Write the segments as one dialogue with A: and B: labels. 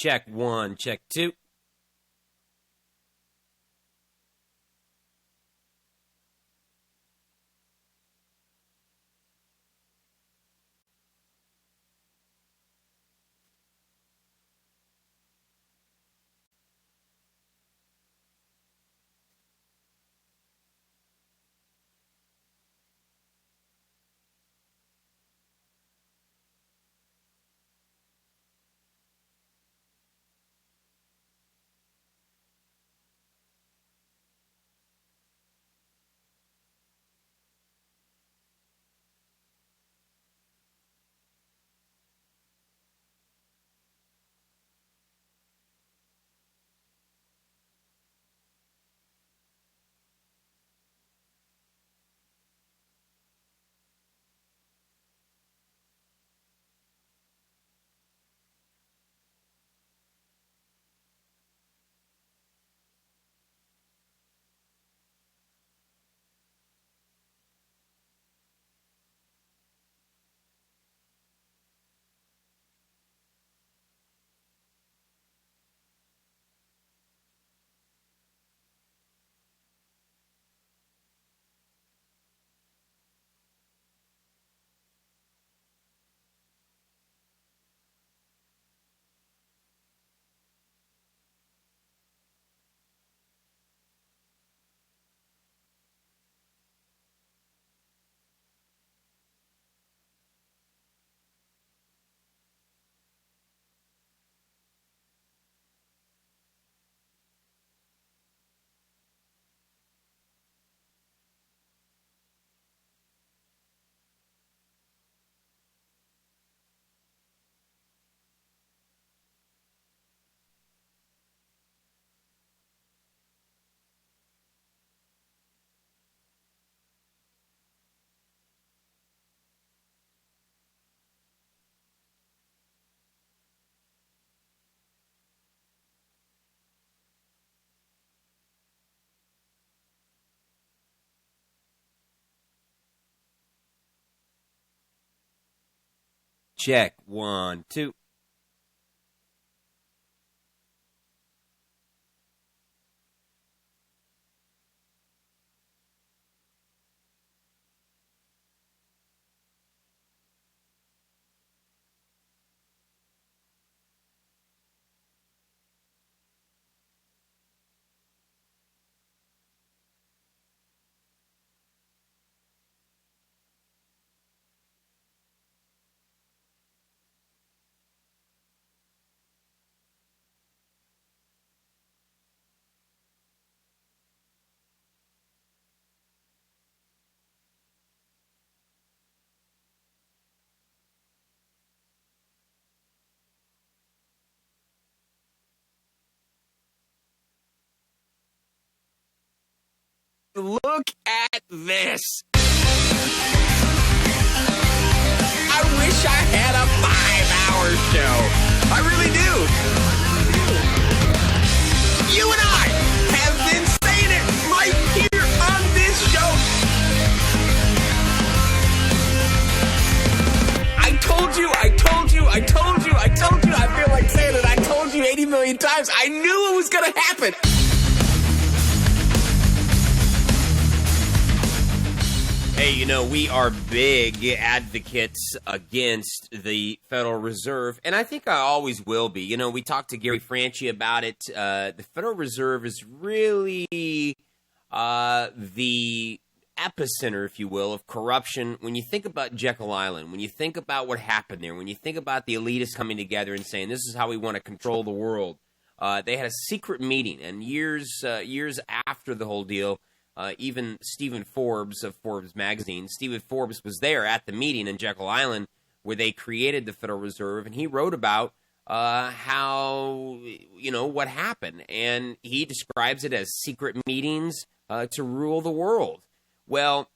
A: Check one, check two. Check one, two. Look at this. I wish I had a 5-hour show. I really do. You and I have been saying it right here on this show. I told you. I feel like saying it. I told you 80 million times. I knew it was going to happen. Hey, you know, we are big advocates against the Federal Reserve, and I think I always will be. You know, we talked to Gary Franchi about it. The Federal Reserve is really the epicenter, if you will, of corruption. When you think about Jekyll Island, when you think about what happened there, when you think about the elitists coming together and saying, this is how we want to control the world, they had a secret meeting, and years after the whole deal, even Stephen Forbes of Forbes magazine, Stephen Forbes was there at the meeting in Jekyll Island where they created the Federal Reserve, and he wrote about how, you know, what happened. And he describes it as secret meetings to rule the world. Well,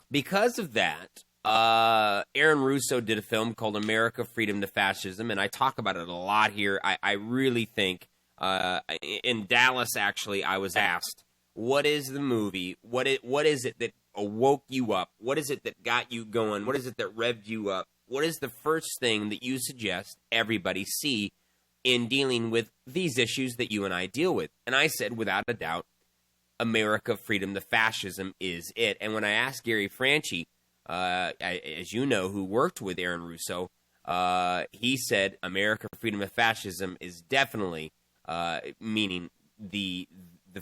A: because of that, Aaron Russo did a film called America, Freedom to Fascism, and I talk about it a lot here. I really think, in Dallas, actually, I was asked, what is the movie? What is it that awoke you up? What is it that got you going? What is it that revved you up? What is the first thing that you suggest everybody see in dealing with these issues that you and I deal with. And I said, without a doubt, America, freedom to fascism is it. And when I asked Gary Franchi, as you know, who worked with Aaron Russo, he said America, freedom to fascism is definitely, meaning the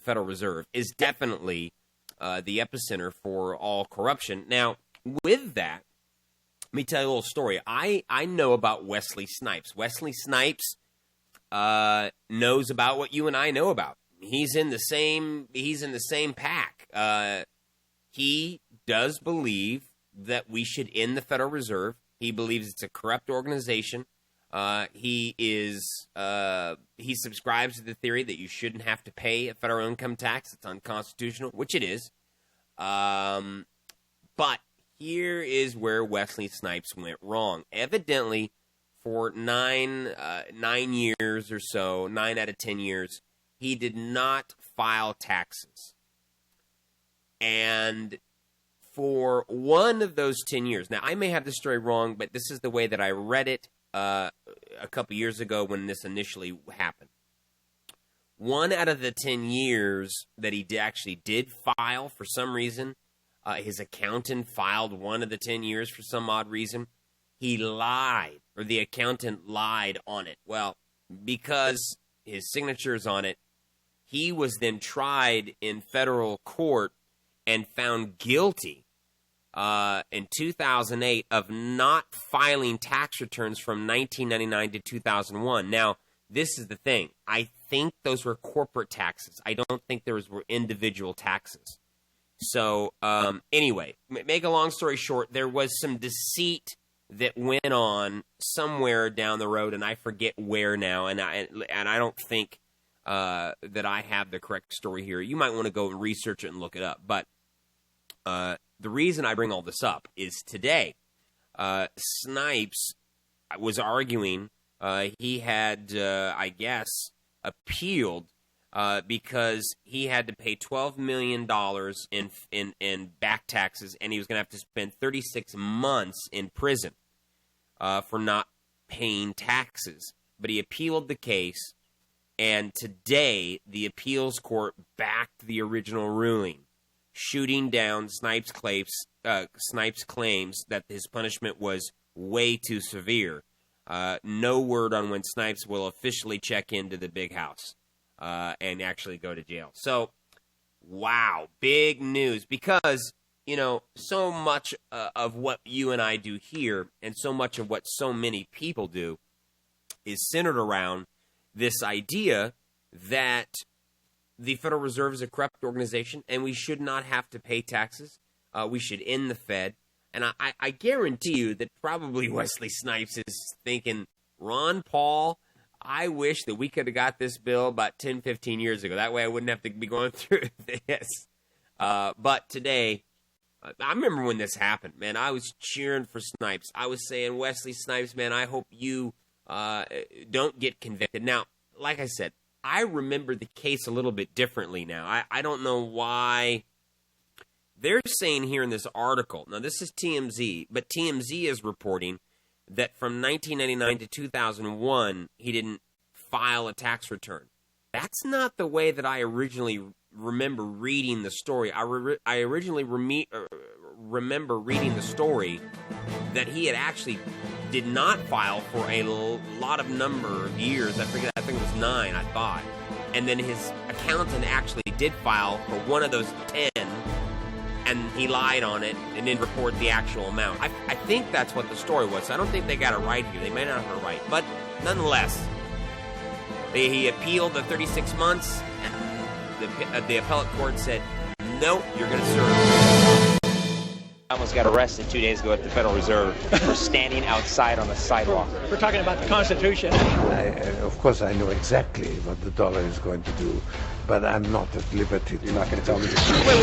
A: Federal Reserve, is definitely the epicenter for all corruption. Now, with that, let me tell you a little story. I know about Wesley Snipes. Wesley Snipes knows about what you and I know about. He's in the same pack. He does believe that we should end the Federal Reserve. He believes it's a corrupt organization. He subscribes to the theory that you shouldn't have to pay a federal income tax. It's unconstitutional, which it is. But here is where Wesley Snipes went wrong. Evidently, for 9 years or so, 9 out of 10 years, he did not file taxes. And for one of those 10 years, now I may have this story wrong, but this is the way that I read it a couple years ago when this initially happened. 1 out of the 10 years that he actually did file, for some reason, his accountant filed 1 of the 10 years for some odd reason. He lied, or the accountant lied on it. Well, because his signature is on it, he was then tried in federal court and found guilty in 2008 of not filing tax returns from 1999 to 2001. Now, this is the thing. I think those were corporate taxes. I don't think those were individual taxes. So, anyway, make a long story short, there was some deceit that went on somewhere down the road, and I forget where now, and I don't think that I have the correct story here. You might want to go and research it and look it up. But the reason I bring all this up is today, Snipes was arguing he had, I guess, appealed because he had to pay $12 million in back taxes, and he was going to have to spend 36 months in prison for not paying taxes. But he appealed the case, and today the appeals court backed the original ruling, shooting down Snipes' claims that his punishment was way too severe. No word on when Snipes will officially check into the big house and actually go to jail. So, wow, big news, because, so much of what you and I do here, and so much of what so many people do, is centered around this idea that the Federal Reserve is a corrupt organization and we should not have to pay taxes. We should end the Fed. And I guarantee you that probably Wesley Snipes is thinking, Ron Paul, I wish that we could have got this bill about 10, 15 years ago. That way I wouldn't have to be going through this. But today, I remember when this happened, man, I was cheering for Snipes. I was saying, Wesley Snipes, man, I hope you don't get convicted. Now, like I said, I remember the case a little bit differently now. I don't know why. They're saying here in this article, now this is TMZ, but TMZ is reporting that from 1999 to 2001, he didn't file a tax return. That's not the way that I originally remember reading the story. I originally remember reading the story that he had actually did not file for a lot of number of years. I think it was 9, I thought. And then his accountant actually did file for one of those 10, and he lied on it and didn't report the actual amount. I think that's what the story was. So I don't think they got it right here. They may not have it right. But nonetheless, he appealed the 36 months, and the appellate court said, nope, you're going to serve.
B: I almost got arrested 2 days ago at the Federal Reserve for standing outside on the sidewalk.
C: We're talking about the Constitution.
D: Of course, I know exactly what the dollar is going to do, but I'm not at liberty. You're not going to tell me the truth.
B: Wait.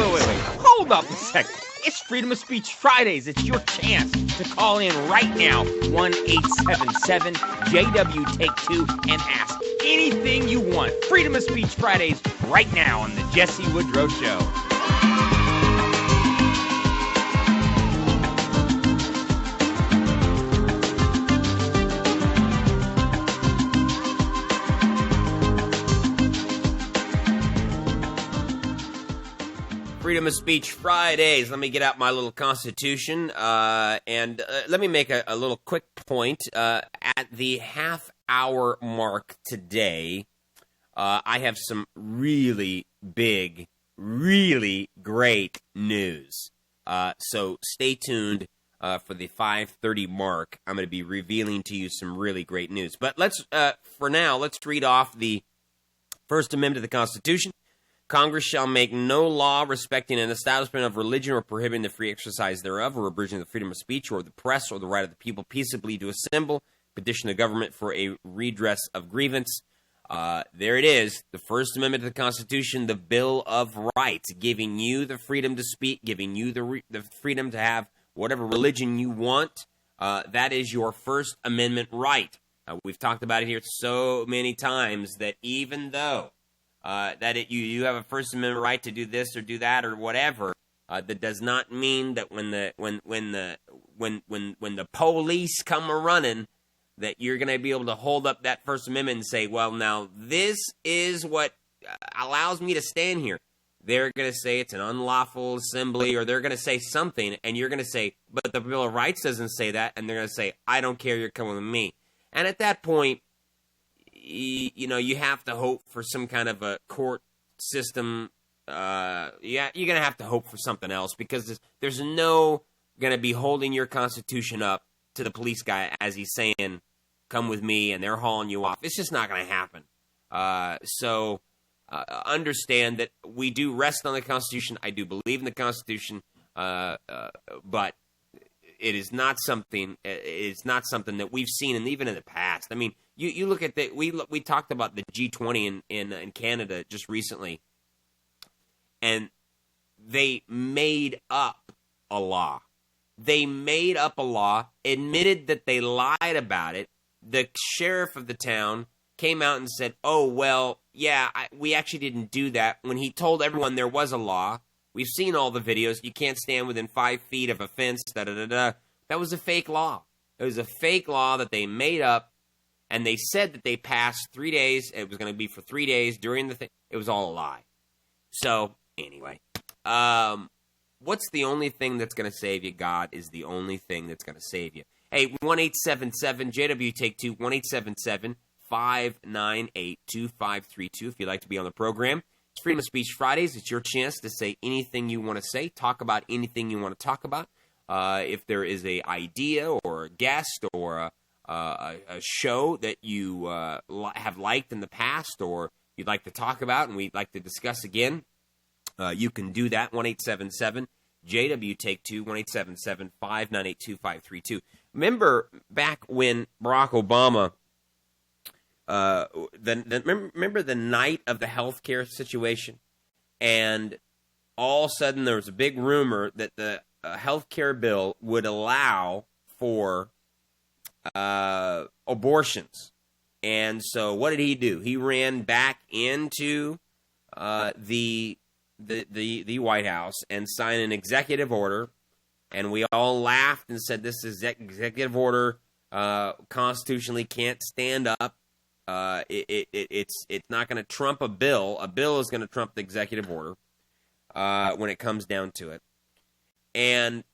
B: Hold up a second. It's Freedom of Speech Fridays. It's your chance to call in right now, 1-877-JW-TAKE-2, and ask anything you want. Freedom of Speech Fridays right now on The Jesse Woodrow Show.
A: Freedom of Speech Fridays. Let me get out my little Constitution, and let me make a little quick point. At the half-hour mark today, I have some really big, really great news. So stay tuned for the 5:30 mark. I'm going to be revealing to you some really great news. But for now, let's read off the First Amendment of the Constitution. Congress shall make no law respecting an establishment of religion or prohibiting the free exercise thereof or abridging the freedom of speech or the press or the right of the people peaceably to assemble, petition the government for a redress of grievance. There it is, the First Amendment of the Constitution, the Bill of Rights, giving you the freedom to speak, giving you the freedom to have whatever religion you want. That is your First Amendment right. We've talked about it here so many times that even though you have a First Amendment right to do this or do that or whatever, that does not mean that when the police come a running, that you're going to be able to hold up that First Amendment and say, well, now this is what allows me to stand here. They're going to say it's an unlawful assembly, or they're going to say something, and you're going to say, but the Bill of Rights doesn't say that, and they're going to say, I don't care, you're coming with me. And at that point, you have to hope for some kind of a court system. You're going to have to hope for something else, because there's no going to be holding your Constitution up to the police guy as he's saying, come with me, and they're hauling you off. It's just not going to happen. So understand that we do rest on the Constitution. I do believe in the Constitution, but it is not something. It's not something that we've seen, and even in the past. I mean, you look at we talked about the G20 in Canada just recently, and they made up a law. They made up a law, admitted that they lied about it. The sheriff of the town came out and said, oh, well, yeah, we actually didn't do that. When he told everyone there was a law, we've seen all the videos, you can't stand within 5 feet of a fence, da-da-da-da. That was a fake law. It was a fake law that they made up, and they said that they passed 3 days. It was going to be for 3 days during the thing. It was all a lie. So, anyway, what's the only thing that's going to save you? God is the only thing that's going to save you. Hey, 1-877-JW Take Two, 1-877-598-2532 if you'd like to be on the program. It's Freedom of Speech Fridays. It's your chance to say anything you want to say, talk about anything you want to talk about. If there is an idea or a guest or a show that you have liked in the past or you'd like to talk about and we'd like to discuss again, you can do that, 1-877-JW Take Two, 1-877-598-2532. Remember back when Barack Obama, remember the night of the healthcare situation, and all of a sudden there was a big rumor that the healthcare bill would allow for abortions. And so what did he do? He ran back into the White House and signed an executive order, and we all laughed and said this is executive order constitutionally can't stand up. It's not going to trump a bill. A bill is going to trump the executive order when it comes down to it. And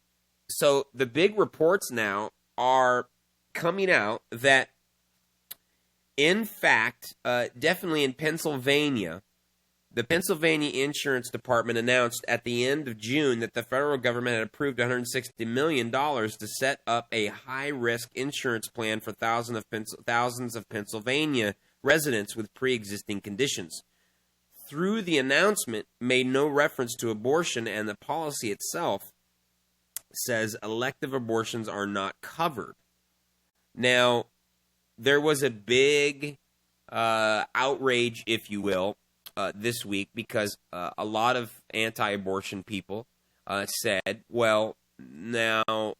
A: so the big reports now are coming out that, in fact, definitely in Pennsylvania, the Pennsylvania Insurance Department announced at the end of June that the federal government had approved $160 million to set up a high-risk insurance plan for thousands of Pennsylvania residents with pre-existing conditions. Through the announcement, made no reference to abortion, and the policy itself says elective abortions are not covered. Now, there was a big outrage, if you will, this week because a lot of anti-abortion people said, well, now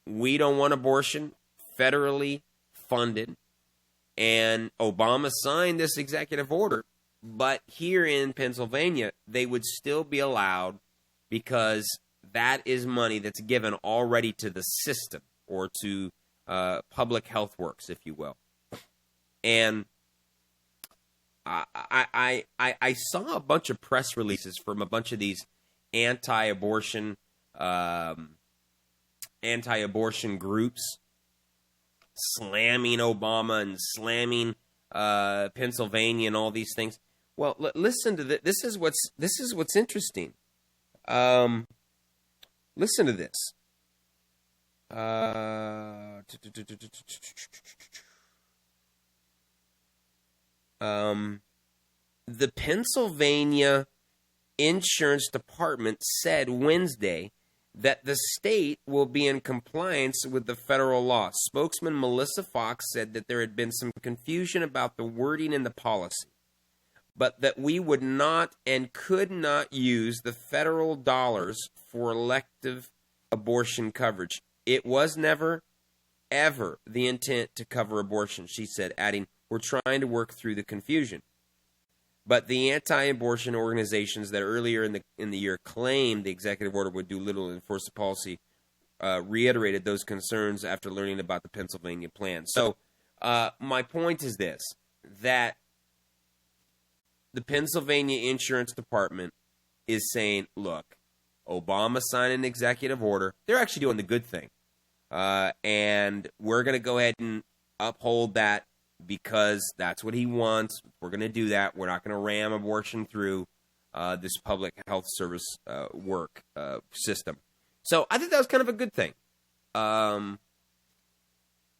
A: we don't want abortion federally funded, and Obama signed this executive order, but here in Pennsylvania, they would still be allowed because that is money that's given already to the system or to public health works, if you will. And I saw a bunch of press releases from a bunch of these anti-abortion groups slamming Obama and slamming Pennsylvania and all these things. Well, listen to this. This is what's interesting. Listen to this. The Pennsylvania Insurance Department said Wednesday that the state will be in compliance with the federal law. Spokesman Melissa Fox said that there had been some confusion about the wording in the policy, but that we would not and could not use the federal dollars for elective abortion coverage. It was never, ever the intent to cover abortion, she said, adding, we're trying to work through the confusion. But the anti-abortion organizations that earlier in the year claimed the executive order would do little to enforce the policy reiterated those concerns after learning about the Pennsylvania plan. So my point is this, that the Pennsylvania Insurance Department is saying, look, Obama signed an executive order. They're actually doing the good thing. And we're going to go ahead and uphold that because that's what he wants. We're going to do that. We're not going to ram abortion through this public health service work system. So I think that was kind of a good thing. They're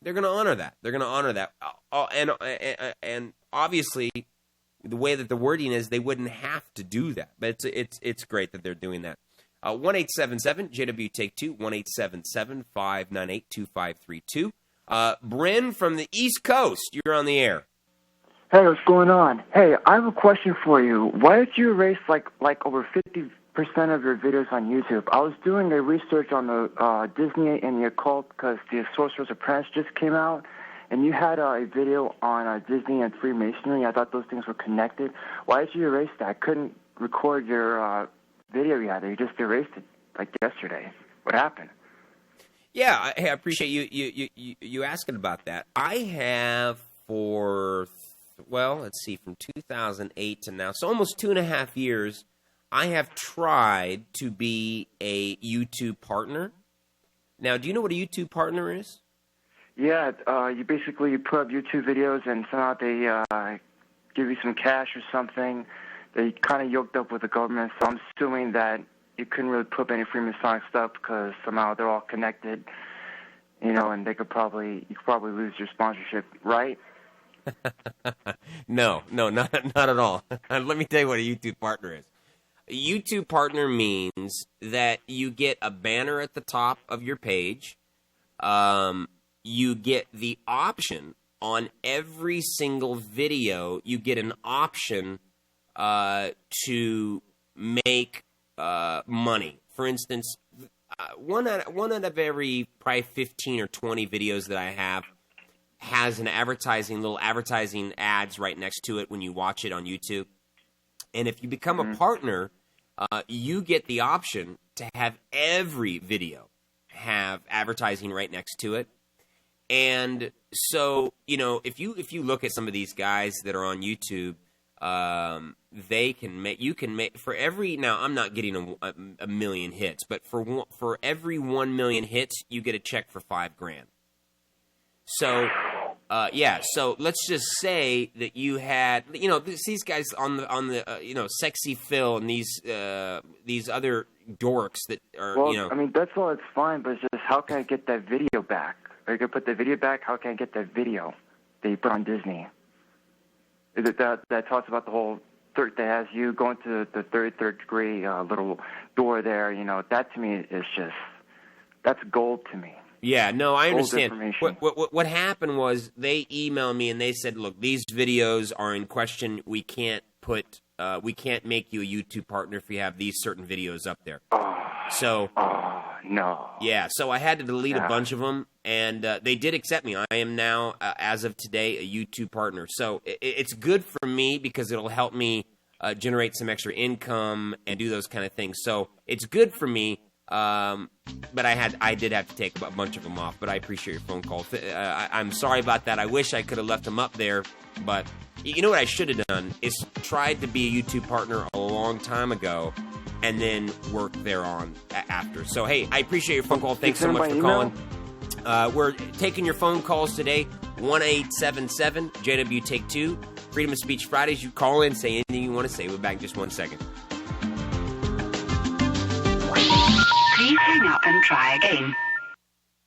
A: going to honor that. They're going to honor that. And obviously, the way that the wording is, they wouldn't have to do that. But it's great that they're doing that. 1-877-JW Take Two, 1-877-598-2532. Bryn from the East Coast, you're on the air.
C: Hey, what's going on? Hey, I have a question for you. Why did you erase like over 50% of your videos on YouTube? I was doing a research on the Disney and the occult because the Sorcerer's Apprentice just came out, and you had a video on Disney and Freemasonry. I thought those things were connected. Why did you erase that? I couldn't record your video you had. You just erased it like yesterday. What happened?
A: Yeah, I appreciate you asking about that. I have let's see, from 2008 to now, so almost 2.5 years, I have tried to be a YouTube partner. Now, do you know what a YouTube partner is?
C: Yeah, you put up YouTube videos and somehow they give you some cash or something. They kind of yoked up with the government, so I'm assuming that you couldn't really put up any Freemasonic stuff because somehow they're all connected, and you could probably lose your sponsorship, right?
A: No, not at all. Let me tell you what a YouTube partner is. A YouTube partner means that you get a banner at the top of your page. You get the option on every single video. You get an option to make money. For instance, one out of every probably 15 or 20 videos that I have has an little advertising ads right next to it when you watch it on YouTube. And if you become a partner, you get the option to have every video have advertising right next to it. And so, if you look at some of these guys that are on YouTube, you can make for every, now I'm not getting a million hits, but for every 1 million hits, you get a check for $5,000. So, so let's just say that you had, these guys on the Sexy Phil and these other dorks that are,
C: I mean, that's all, it's fine, but it's just, how can I get that video back? Are you going to put the video back? How can I get that video that you put on Disney? Is it that talks about the whole that has you going to the third degree little door there? That to me is just, that's gold to me.
A: Yeah, no, I understand. What happened was they emailed me and they said, look, these videos are in question. We can't make you a YouTube partner if you have these certain videos up there.
C: No.
A: Yeah, so I had to delete a bunch of them, and they did accept me. I am now, as of today, a YouTube partner. So it's good for me because it'll help me generate some extra income and do those kind of things. So it's good for me, but I did have to take a bunch of them off. But I appreciate your phone call. I'm sorry about that. I wish I could have left them up there, but you know what I should have done is tried to be a YouTube partner a long time ago. and then work thereon after. So, hey, I appreciate your phone call. Thanks so much for calling. We're taking your phone calls today, 1-877-JW Take 2. Freedom of Speech Fridays. You call in, say anything you want to say. We'll be back in just 1 second.
E: Please hang up and try again.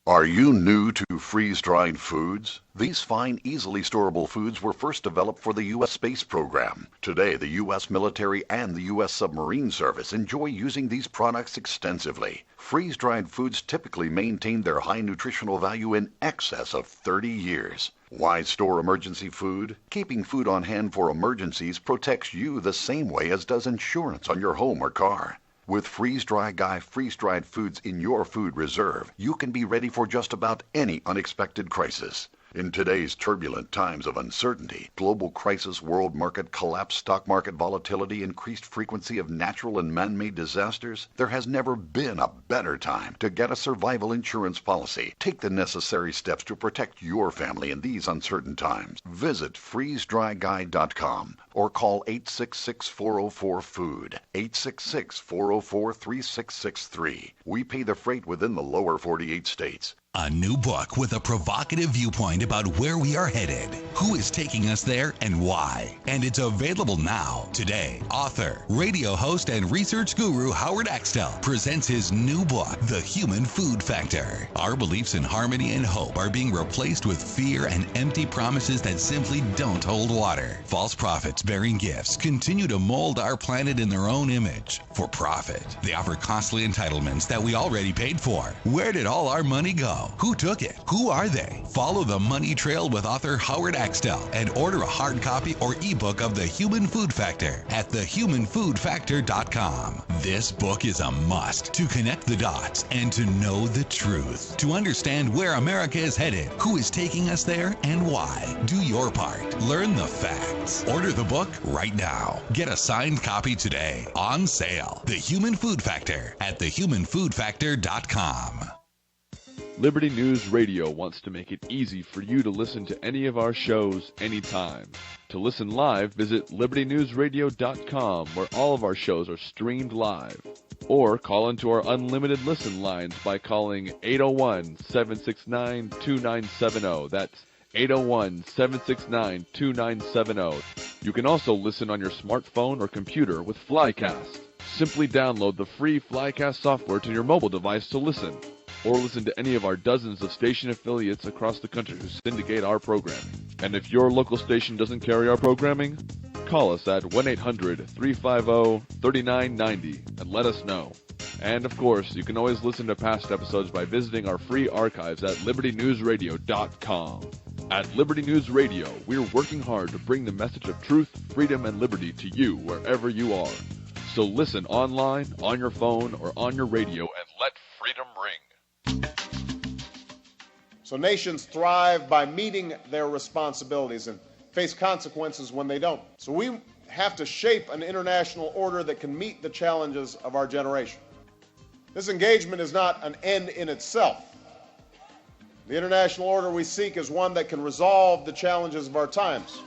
F: Are you new to freeze-dried foods? These fine, easily storable foods were first developed for the U.S. space program. Today, the U.S. military and the U.S. submarine service enjoy using these products extensively. Freeze-dried foods typically maintain their high nutritional value in excess of 30 years. Why store emergency food? Keeping food on hand for emergencies protects you the same way as does insurance on your home or car. With Freeze-Dry Guy freeze-dried foods in your food reserve, you can be ready for just about any unexpected crisis. In today's turbulent times of uncertainty, global crisis, world market collapse, stock market volatility, increased frequency of natural and man-made disasters, there has never been a better time to get a survival insurance policy. Take the necessary steps to protect your family in these uncertain times. Visit freezedryguy.com or call 866-404-FOOD, 866-404-3663. We pay the freight within the lower 48 states.
G: A new book with a provocative viewpoint about where we are headed, who is taking us there, and why. And it's available now. Today, author, radio host, and research guru Howard Axtell presents his new book, The Human Food Factor. Our beliefs in harmony and hope are being replaced with fear and empty promises that simply don't hold water. False prophets bearing gifts continue to mold our planet in their own image for profit. They offer costly entitlements that we already paid for. Where did all our money go? Who took it? Who are they? Follow the money trail with author Howard Axtell and order a hard copy or ebook of The Human Food Factor at thehumanfoodfactor.com. This book is a must to connect the dots and to know the truth. To understand where America is headed, who is taking us there, and why. Do your part. Learn the facts. Order the book right now. Get a signed copy today. On sale. The Human Food Factor at thehumanfoodfactor.com.
H: Liberty News Radio wants to make it easy for you to listen to any of our shows anytime. To listen live, visit libertynewsradio.com, where all of our shows are streamed live. Or call into our unlimited listen lines by calling 801-769-2970. That's 801-769-2970. You can also listen on your smartphone or computer with Flycast. Simply download the free Flycast software to your mobile device to listen. Or listen to any of our dozens of station affiliates across the country who syndicate our programming. And if your local station doesn't carry our programming, call us at 1-800-350-3990 and let us know. And of course, you can always listen to past episodes by visiting our free archives at libertynewsradio.com. At Liberty News Radio, we're working hard to bring the message of truth, freedom, and liberty to you wherever you are. So listen online, on your phone, or on your radio, and let freedom ring.
I: So nations thrive by meeting their responsibilities and face consequences when they don't. So we have to shape an international order that can meet the challenges of our generation. This engagement is not an end in itself. The international order we seek is one that can resolve the challenges of our times.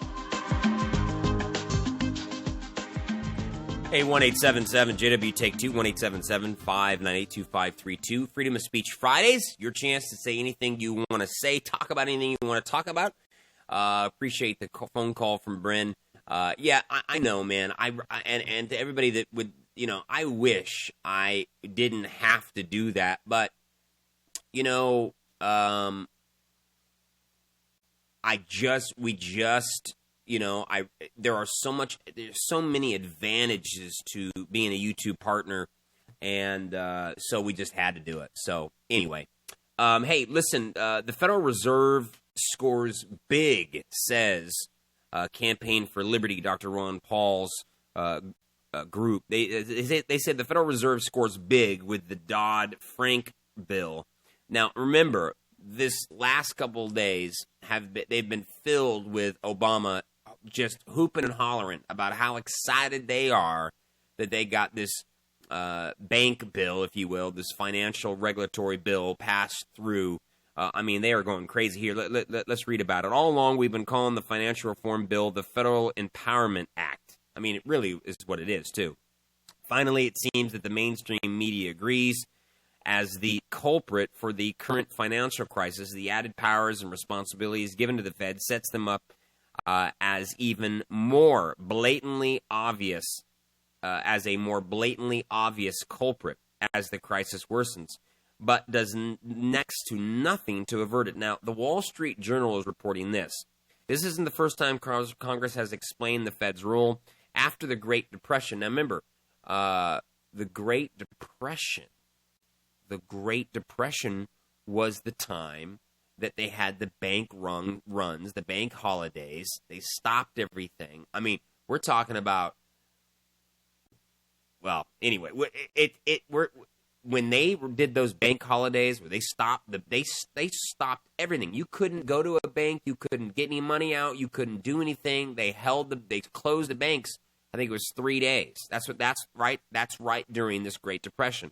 A: Hey, 1-877-JW Take 2, 1-877-598-2532. Freedom of Speech Fridays, your chance to say anything you want to say, talk about anything you want to talk about. Appreciate the phone call from Bryn. Yeah, I know, man. And to everybody that would, I wish I didn't have to do that. But, there's so many advantages to being a YouTube partner, and so we just had to do it. So anyway, hey, listen, the Federal Reserve scores big, says Campaign for Liberty, Dr. Ron Paul's group. They said the Federal Reserve scores big with the Dodd-Frank bill. Now, remember, this last couple of days they've been filled with Obama just hooping and hollering about how excited they are that they got this bank bill, if you will, this financial regulatory bill passed through. They are going crazy here. Let's read about it. All along, we've been calling the financial reform bill the Federal Empowerment Act. It really is what it is, too. Finally, it seems that the mainstream media agrees. As the culprit for the current financial crisis, the added powers and responsibilities given to the Fed sets them up as even more blatantly obvious, as a more blatantly obvious culprit as the crisis worsens, but does next to nothing to avert it. Now, the Wall Street Journal is reporting this. This isn't the first time Congress has explained the Fed's role after the Great Depression. Now, remember, the Great Depression was the time that they had the bank runs, the bank holidays. They stopped everything. I mean, we're talking about, well, anyway, when they did those bank holidays where they stopped they stopped everything. You couldn't go to a bank, you couldn't get any money out, you couldn't do anything. They closed the banks. I think it was 3 days. That's right during this Great Depression.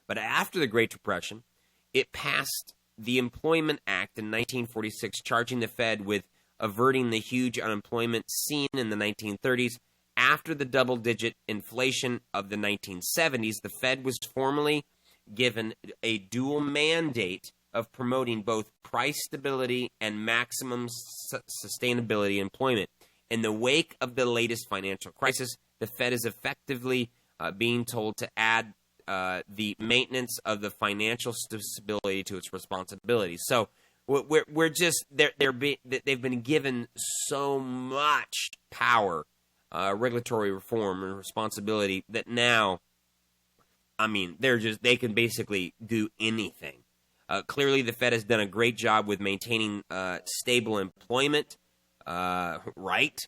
A: But after the Great Depression, it passed the Employment Act in 1946, charging the Fed with averting the huge unemployment seen in the 1930s. After the double-digit inflation of the 1970s, the Fed was formally given a dual mandate of promoting both price stability and maximum sustainability employment. In the wake of the latest financial crisis, the Fed is effectively being told to add the maintenance of the financial stability to its responsibilities. So we're just they've been given so much power, regulatory reform and responsibility that now, I mean, they can basically do anything. Clearly, the Fed has done a great job with maintaining stable employment. Right?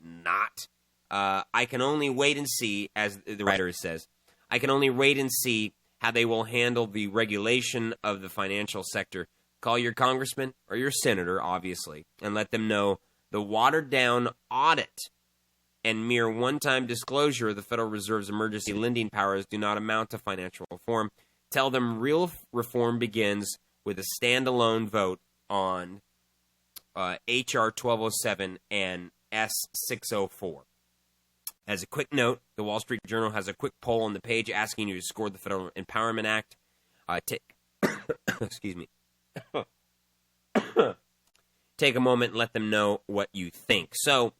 A: Not. I can only wait and see, as the writer says. I can only wait and see how they will handle the regulation of the financial sector. Call your congressman or your senator, obviously, and let them know the watered-down audit and mere one-time disclosure of the Federal Reserve's emergency lending powers do not amount to financial reform. Tell them real reform begins with a standalone vote on H.R. 1207 and S604. As a quick note, the Wall Street Journal has a quick poll on the page asking you to score the Federal Empowerment Act. Excuse me. Take a moment and let them know what you think. So,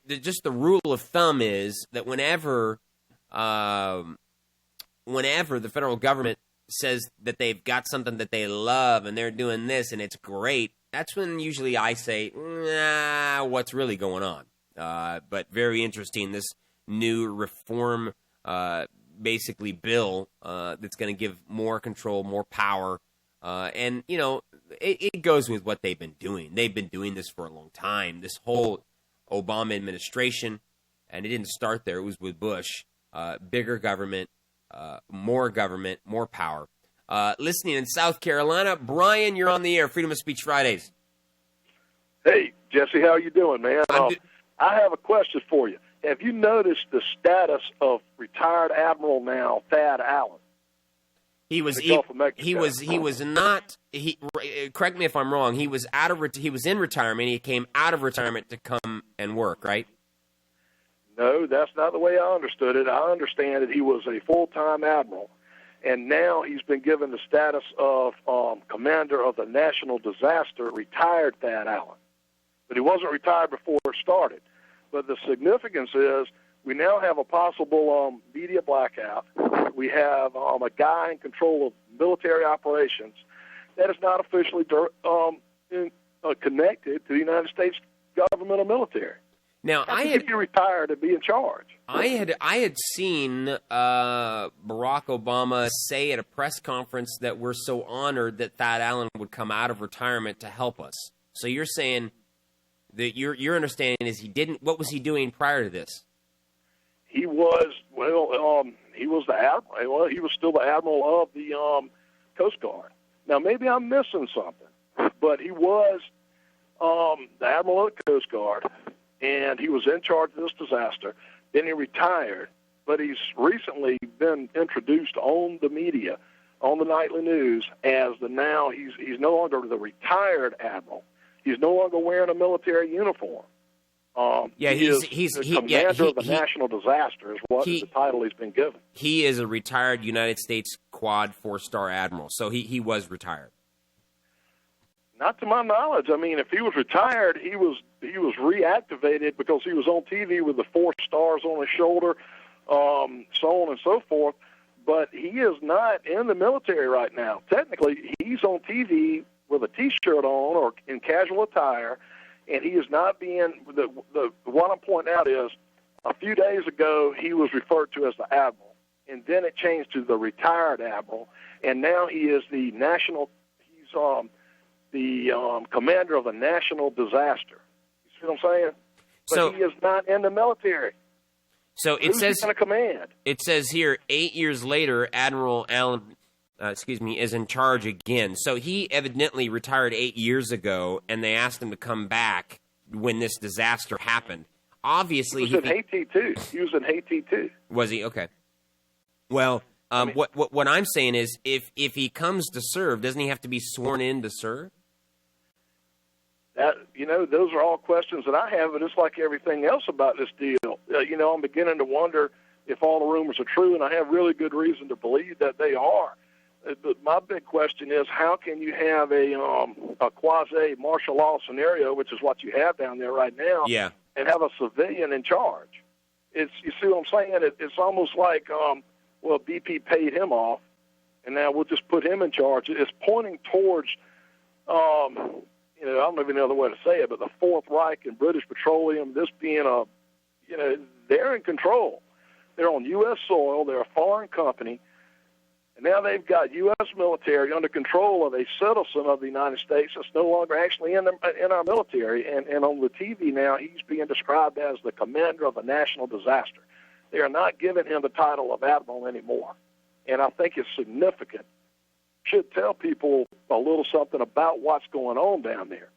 A: just the rule of thumb is that whenever the federal government says that they've got something that they love and they're doing this and it's great, that's when usually I say, nah, what's really going on? But very interesting, this new reform, basically bill that's going to give more control, more power. And, you know, it goes with what they've been doing. They've been doing this for a long time. This whole Obama administration, and it didn't start there. It was with Bush. Bigger government, more power. Listening in South Carolina, Brian, you're on the air. Freedom of Speech Fridays.
J: Hey, Jesse, how you doing, man? I have a question for you. Have you noticed the status of retired Admiral now, Thad Allen? Correct me if I'm wrong. He was in retirement. He came out of retirement to come and work, right? No, that's not the way I understood it. I understand that he was a full-time admiral, and now he's been given the status of commander of the national disaster, retired Thad Allen. But he wasn't retired before it started. But the significance is we now have a possible media blackout. We have a guy in control of military operations that is not officially connected to the United States government or military.
A: Now,
J: if you retire to be in charge.
A: I had seen Barack Obama say at a press conference that we're so honored that Thad Allen would come out of retirement to help us. So you're saying that your understanding is he didn't. What was he doing prior to this?
J: He was he was the admiral. Well, he was still the admiral of the Coast Guard. Now maybe I'm missing something, but he was the admiral of the Coast Guard, and he was in charge of this disaster. Then he retired, but he's recently been introduced on the media, on the nightly news, as he's no longer the retired admiral. He's no longer wearing a military uniform. He's the commander of the national disaster is what the title he's been given.
A: He is a retired United States Quad 4-star admiral, so he was retired.
J: Not to my knowledge. I mean, if he was retired, he was reactivated because he was on TV with the 4 stars on his shoulder, so on and so forth. But he is not in the military right now. Technically, he's on TV with a T-shirt on or in casual attire, and he is not being what I'm pointing out is a few days ago he was referred to as the admiral, and then it changed to the retired admiral, and now he is the commander of the national disaster. You see what I'm saying? But he is not in the military.
A: So it says
J: kind of command.
A: It says here 8 years later, Admiral Allen is in charge again. So he evidently retired 8 years ago, and they asked him to come back when this disaster happened. Obviously,
J: he was in Haiti too. He was in Haiti too. Was he?
A: Okay. Well, what I'm saying is, if he comes to serve, doesn't he have to be sworn in to serve?
J: Those are all questions that I have, but it's like everything else about this deal. I'm beginning to wonder if all the rumors are true, and I have really good reason to believe that they are. But my big question is, how can you have a quasi martial law scenario, which is what you have down there right now, and have a civilian in charge? You see what I'm saying? It's almost like, BP paid him off, and now we'll just put him in charge. It's pointing towards, I don't even know the way to say it, but the Fourth Reich and British Petroleum, this being they're in control. They're on U.S. soil. They're a foreign company. And now they've got U.S. military under control of a citizen of the United States that's no longer actually in our military. And on the TV now, he's being described as the commander of a national disaster. They are not giving him the title of admiral anymore. And I think it's significant. Should tell people a little something about what's going on down there.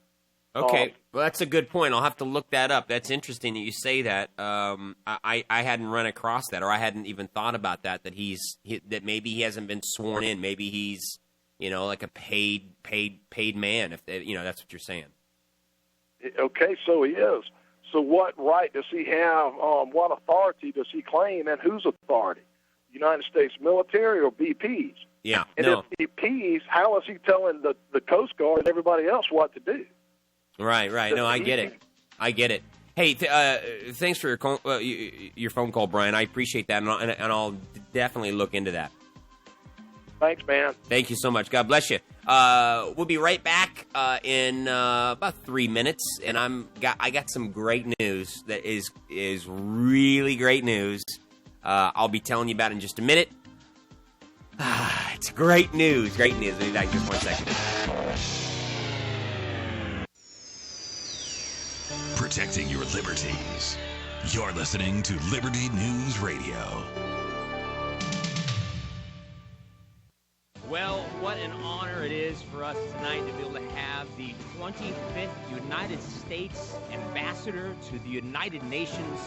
A: Okay, well, that's a good point. I'll have to look that up. That's interesting that you say that. I hadn't run across that, or I hadn't even thought about that. That maybe he hasn't been sworn in. Maybe he's like a paid man. If that's what you're saying.
J: Okay, so he is. So what right does he have? What authority does he claim, and whose authority? United States military or BP's?
A: Yeah.
J: And if BP's, how is he telling the Coast Guard and everybody else what to do?
A: Right. No, I get it. Hey, thanks for your phone call, Brian. I appreciate that, and I'll definitely look into that.
J: Thanks, man.
A: Thank you so much. God bless you. We'll be right back in about 3 minutes, and I got some great news that is really great news. I'll be telling you about it in just a minute. It's great news. Great news. I'll be back in just 1 second.
G: Protecting your liberties. You're listening to Liberty News Radio.
B: Well, what an honor it is for us tonight to be able to have the 25th United States Ambassador to the United Nations,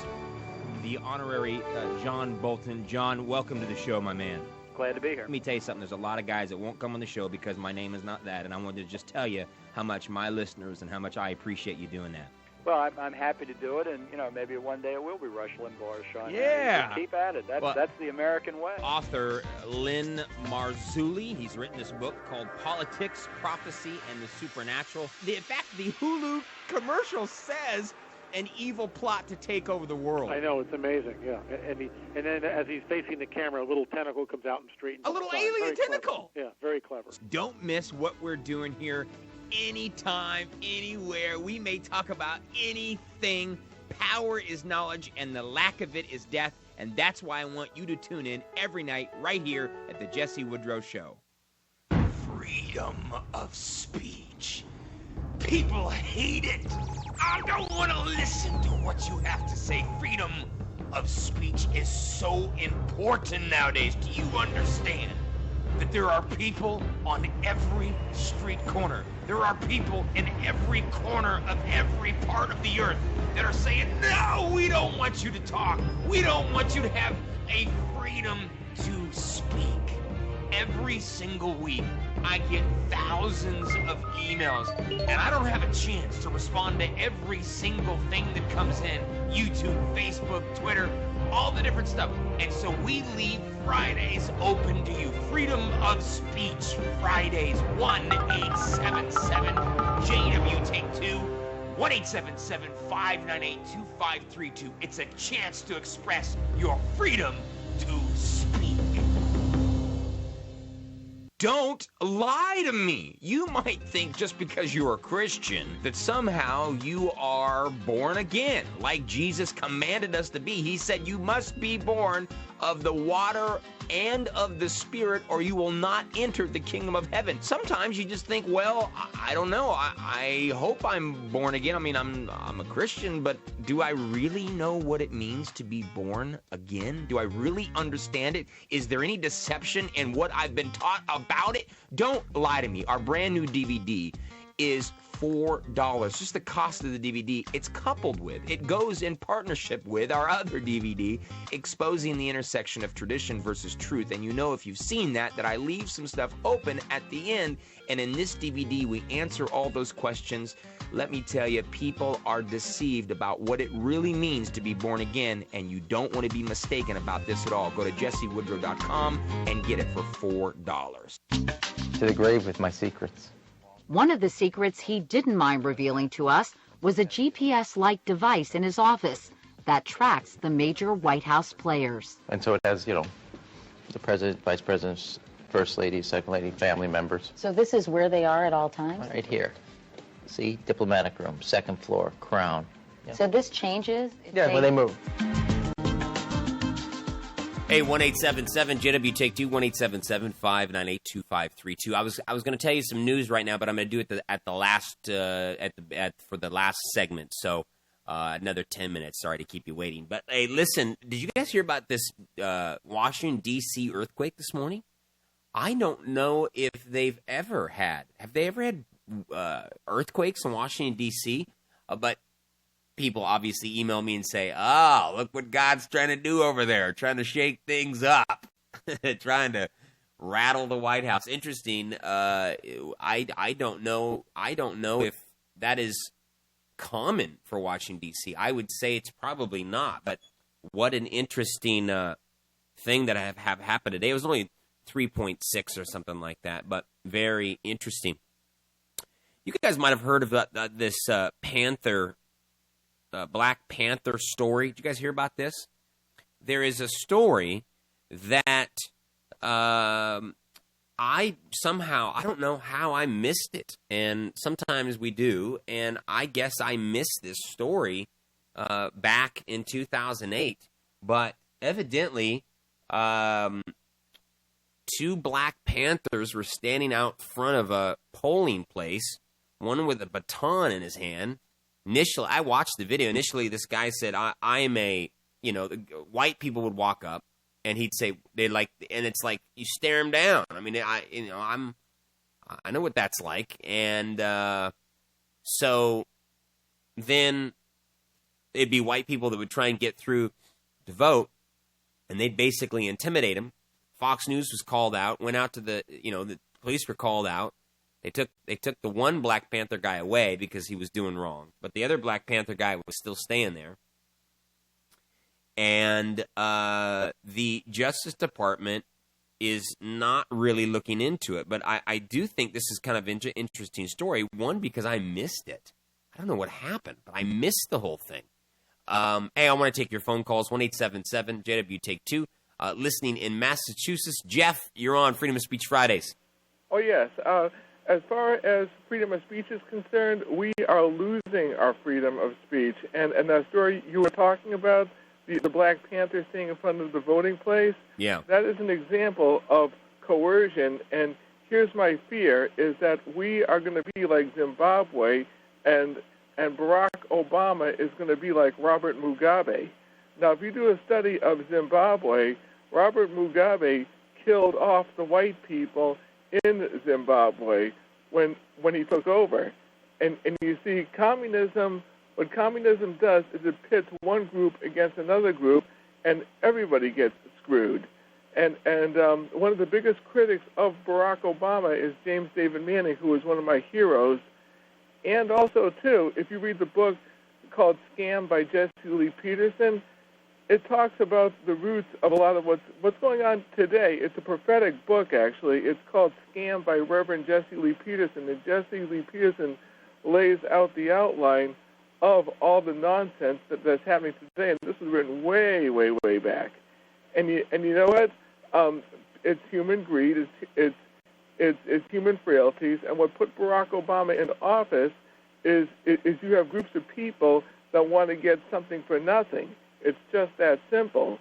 B: the honorary John Bolton. John, welcome to the show, my man.
K: Glad to be here.
B: Let me tell you something. There's a lot of guys that won't come on the show because my name is not that, and I wanted to just tell you how much my listeners and how much I appreciate you doing that.
K: Well, I'm happy to do it, and maybe one day it will be Rush Limbaugh's show.
B: Yeah.
K: Just keep at it. That's the American way.
B: Author Lynn Marzulli, he's written this book called Politics, Prophecy, and the Supernatural. In fact, the Hulu commercial says an evil plot to take over the world.
L: I know, it's amazing, yeah. And then as he's facing the camera, a little tentacle comes out and straightens.
B: A little alien tentacle.
L: Yeah, very clever.
B: Don't miss what we're doing here. Anytime, anywhere, we may talk about anything. Power is knowledge, and the lack of it is death. And that's why I want you to tune in every night right here at the Jesse Woodrow Show.
M: Freedom of speech. People hate it. I don't want to listen to what you have to say. Freedom of speech is so important nowadays. Do you understand that there are people on every street corner? There are people in every corner of every part of the earth that are saying, no, we don't want you to talk. We don't want you to have a freedom to speak.
B: every single week, I get thousands of emails, and I don't have a chance to respond to every single thing that comes in. YouTube, Facebook, Twitter, all the different stuff. And so we leave Fridays open to you. Freedom of speech Fridays. 1-877-JW-TAKE-2. 1-877-598-2532. It's a chance to express your freedom to speak. Don't lie to me. You might think just because you're a Christian that somehow you are born again, like Jesus commanded us to be. He said you must be born of the water and of the Spirit, or you will not enter the kingdom of heaven. Sometimes you just think, well, I don't know. I hope I'm born again. I mean, I'm a Christian, but do I really know what it means to be born again? Do I really understand it? Is there any deception in what I've been taught about it? Don't lie to me. Our brand new DVD is $4. Just the cost of the DVD. It's coupled with, it goes in partnership with our other DVD, Exposing the Intersection of Tradition versus Truth. And you know, if you've seen that I leave some stuff open at the end. And in this DVD, we answer all those questions. Let me tell you, people are deceived about what it really means to be born again, and you don't want to be mistaken about this at all. Go to jessewoodrow.com and get it for $4.
N: To the grave with my secrets.
O: One of the secrets he didn't mind revealing to us was a GPS-like device in his office that tracks the major White House players.
N: And so it has, the president, vice presidents, first lady, second lady, family members.
O: So this is where they are at all times?
N: Right here. See, diplomatic room, second floor, crown. Yeah.
O: So this changes?
N: When they move.
A: Hey, 1-877-JW-TAKE-2, 1-877-598-2532. I was going to tell you some news right now, but I'm going to do it at the last for the last segment. So another 10 minutes. Sorry to keep you waiting. But hey, listen, did you guys hear about this Washington D.C. earthquake this morning? I don't know if they've ever had. Have they ever had earthquakes in Washington D.C.? But people obviously email me and say, oh, look what God's trying to do over there, trying to shake things up, trying to rattle the White House. Interesting. I don't know if that is common for Washington, D.C. I would say it's probably not, but what an interesting thing that have happened today. It was only 3.6 or something like that, but very interesting. You guys might have heard of this Black Panther story. Did you guys hear about this? There is a story that I don't know how I missed it, and sometimes we do, and I guess I missed this story back in 2008, but evidently two Black Panthers were standing out front of a polling place, one with a baton in his hand. Initially, I watched the video. Initially, this guy said, I'm a, white people would walk up and he'd say, and it's like, you stare him down. I mean, I know what that's like. And so then it'd be white people that would try and get through to vote, and they'd basically intimidate him. Fox News was called out, went out to the police were called out. They took the one Black Panther guy away because he was doing wrong, but the other Black Panther guy was still staying there. And the Justice Department is not really looking into it, but I do think this is kind of an interesting story. One, because I missed it. I don't know what happened, but I missed the whole thing. Hey, I want to take your phone calls, 1-877-JW-TAKE-2. Listening in Massachusetts. Jeff, you're on Freedom of Speech Fridays.
P: Oh, yes. As far as freedom of speech is concerned, we are losing our freedom of speech. And that story you were talking about, the Black Panther thing in front of the voting place,
A: yeah,
P: that is an example of coercion. And here's my fear, is that we are going to be like Zimbabwe, and Barack Obama is going to be like Robert Mugabe. Now, if you do a study of Zimbabwe, Robert Mugabe killed off the white people in Zimbabwe when he took over. And you see, what communism does is it pits one group against another group, and everybody gets screwed. And one of the biggest critics of Barack Obama is James David Manning, who is one of my heroes. And also, too, if you read the book called Scam by Jesse Lee Peterson, it talks about the roots of a lot of what's going on today. It's a prophetic book, actually. It's called Scam by Reverend Jesse Lee Peterson. And Jesse Lee Peterson lays out the outline of all the nonsense that's happening today. And this was written way, way, way back. And you know what? It's human greed. It's human frailties. And what put Barack Obama in office is you have groups of people that want to get something for nothing. It's just that simple.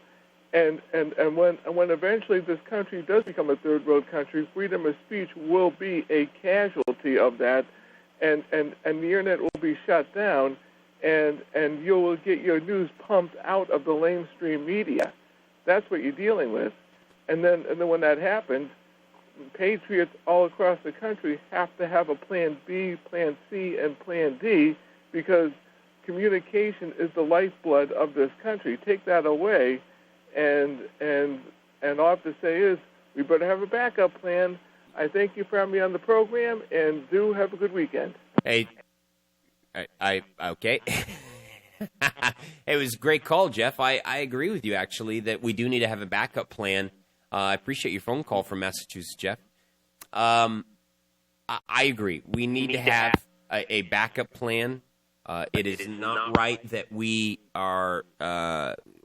P: And when eventually this country does become a third world country, freedom of speech will be a casualty of that, and the internet will be shut down, and you will get your news pumped out of the lamestream media. That's what you're dealing with. And then when that happens, patriots all across the country have to have a plan B, plan C, and plan D, because communication is the lifeblood of this country. Take that away, and all I have to say is we better have a backup plan. I thank you for having me on the program, and do have a good weekend.
A: Hey, I okay. It was a great call, Jeff. I agree with you, actually, that we do need to have a backup plan. I appreciate your phone call from Massachusetts, Jeff. I agree. We need to have a backup plan. It is not right that we are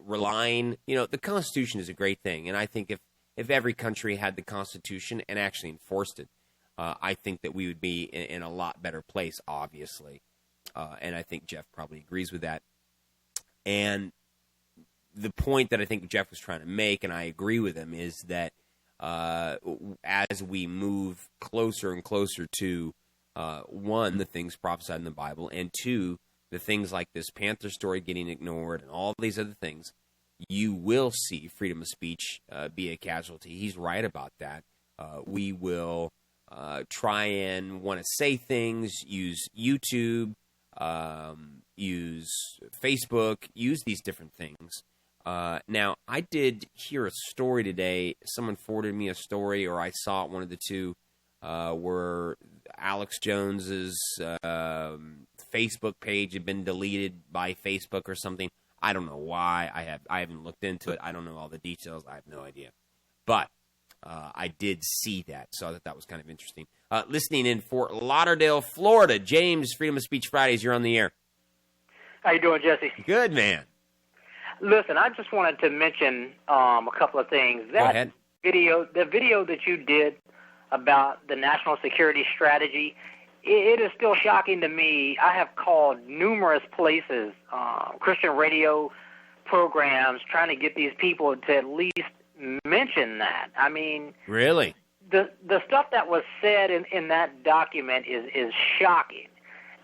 A: relying. The Constitution is a great thing, and I think if every country had the Constitution and actually enforced it, I think that we would be in a lot better place, obviously. And I think Jeff probably agrees with that. And the point that I think Jeff was trying to make, and I agree with him, is that as we move closer and closer to, one, the things prophesied in the Bible, and two, the things like this Panther story getting ignored and all these other things, you will see freedom of speech be a casualty. He's right about that. We will try and want to say things, use YouTube, use Facebook, use these different things. Now, I did hear a story today. Someone forwarded me a story, or I saw it, one of the two, where Alex Jones's Facebook page had been deleted by Facebook or something. I don't know why. I haven't looked into it. I don't know all the details. I have no idea. But I did see that, so I thought that was kind of interesting. Listening in Fort Lauderdale, Florida, James, Freedom of Speech Fridays, you're on the air.
Q: How you doing, Jesse?
A: Good, man.
Q: Listen, I just wanted to mention a couple of things.
A: Go ahead.
Q: The video that you did about the national security strategy, it is still shocking to me. I have called numerous places, Christian radio programs, trying to get these people to at least mention that. I mean,
A: really,
Q: the stuff that was said in that document is shocking,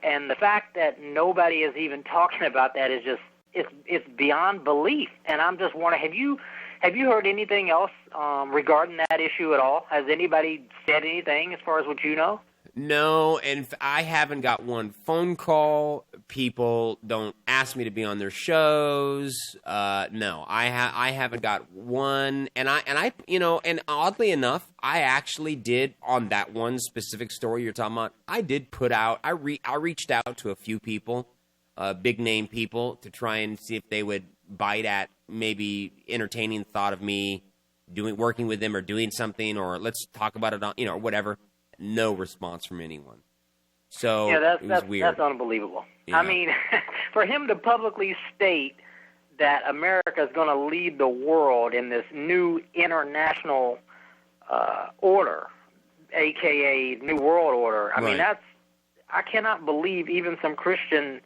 Q: and the fact that nobody is even talking about that is just it's beyond belief. And I'm just wondering, have you heard anything else regarding that issue at all? Has anybody said anything as far as what you know?
A: No, and I haven't got one phone call. People don't ask me to be on their shows. No, I haven't got one. And and oddly enough, I actually did, on that one specific story you're talking about, I did put out. I reached out to a few people, big name people, to try and see if they would bite at maybe entertaining thought of me working with them or doing something, or let's talk about it on, or whatever. No response from anyone. So
Q: yeah,
A: it was weird.
Q: That's unbelievable.
A: Yeah.
Q: I mean, for him to publicly state that America is going to lead the world in this new international order, a.k.a. New World Order, I mean, I cannot believe even some Christian